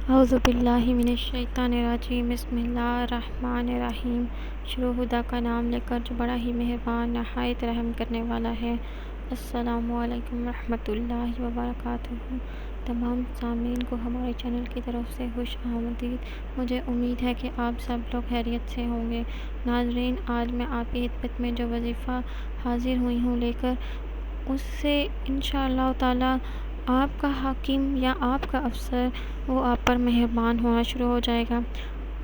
اعوذ باللہ من الشیطان الرجیم، بسم اللہ الرحمن الرحیم۔ شروع خدا کا نام لے کر جو بڑا ہی مہربان نہایت رحم کرنے والا ہے۔ السلام علیکم ورحمۃ اللہ وبرکاتہ۔ تمام سامعین کو ہمارے چینل کی طرف سے خوش آمدید۔ مجھے امید ہے کہ آپ سب لوگ خیریت سے ہوں گے۔ ناظرین، آج میں آپ کی خدمت میں جو وظیفہ حاضر ہوئی ہوں لے کر، اس سے انشاءاللہ تعالی آپ کا حاکم یا آپ کا افسر وہ آپ پر مہربان ہونا شروع ہو جائے گا۔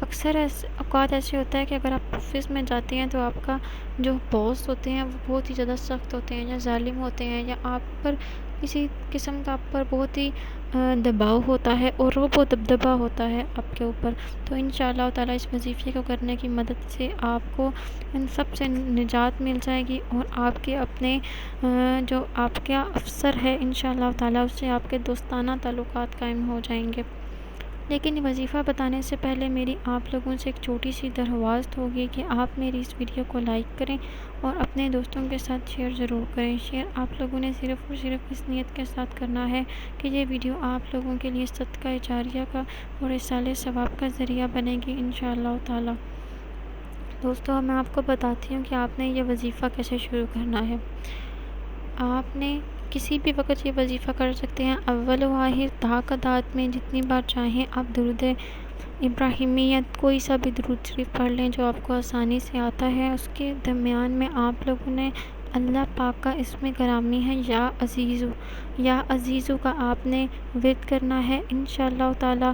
اکثر اوقات ایسے ہوتا ہے کہ اگر آپ آفس میں جاتے ہیں تو آپ کا جو باس ہوتے ہیں وہ بہت ہی زیادہ سخت ہوتے ہیں یا ظالم ہوتے ہیں، یا آپ پر کسی قسم کا آپ پر بہت ہی دباؤ ہوتا ہے اور رعب و دبدبہ ہوتا ہے آپ کے اوپر۔ تو انشاءاللہ تعالیٰ اس وظیفے کو کرنے کی مدد سے آپ کو ان سب سے نجات مل جائے گی، اور آپ کے اپنے جو آپ کا افسر ہے انشاءاللہ تعالیٰ اس سے آپ کے دوستانہ تعلقات قائم ہو جائیں گے۔ لیکن یہ وظیفہ بتانے سے پہلے میری آپ لوگوں سے ایک چھوٹی سی درخواست ہوگی کہ آپ میری اس ویڈیو کو لائک کریں اور اپنے دوستوں کے ساتھ شیئر ضرور کریں۔ شیئر آپ لوگوں نے صرف اور صرف اس نیت کے ساتھ کرنا ہے کہ یہ ویڈیو آپ لوگوں کے لیے صدقہ جاریہ کا اور ایصال ثواب کا ذریعہ بنے گی انشاءاللہ تعالی۔ دوستو، میں آپ کو بتاتی ہوں کہ آپ نے یہ وظیفہ کیسے شروع کرنا ہے۔ آپ نے کسی بھی وقت یہ وظیفہ کر سکتے ہیں۔ اول و آخر تعداد میں جتنی بار چاہیں آپ درود ابراہیمیت کوئی سا بھی درود شریف پڑھ لیں جو آپ کو آسانی سے آتا ہے۔ اس کے درمیان میں آپ لوگوں نے اللہ پاک کا اسم گرامی ہے یا عزیزو، یا عزیزو کا آپ نے ورد کرنا ہے۔ انشاءاللہ تعالی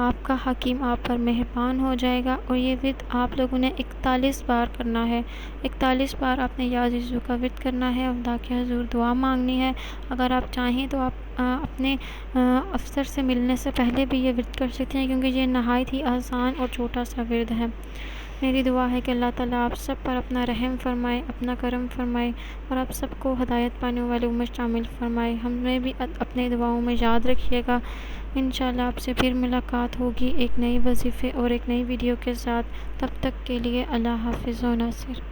آپ کا حکیم آپ پر مہربان ہو جائے گا، اور یہ ورد آپ لوگوں نے 41 بار کرنا ہے۔ 41 بار آپ نے یا عزیزو کا ورد کرنا ہے اور اللہ کے حضور دعا مانگنی ہے۔ اگر آپ چاہیں تو آپ اپنے افسر سے ملنے سے پہلے بھی یہ ورد کر سکتے ہیں، کیونکہ یہ نہایت ہی آسان اور چھوٹا سا ورد ہے۔ میری دعا ہے کہ اللہ تعالیٰ آپ سب پر اپنا رحم فرمائے، اپنا کرم فرمائے، اور آپ سب کو ہدایت پانے والے امت شامل فرمائے۔ ہمیں بھی اپنے دعاؤں میں یاد رکھیے گا۔ انشاءاللہ آپ سے پھر ملاقات ہوگی ایک نئی وظیفے اور ایک نئی ویڈیو کے ساتھ۔ تب تک کے لیے اللہ حافظ و ناصر۔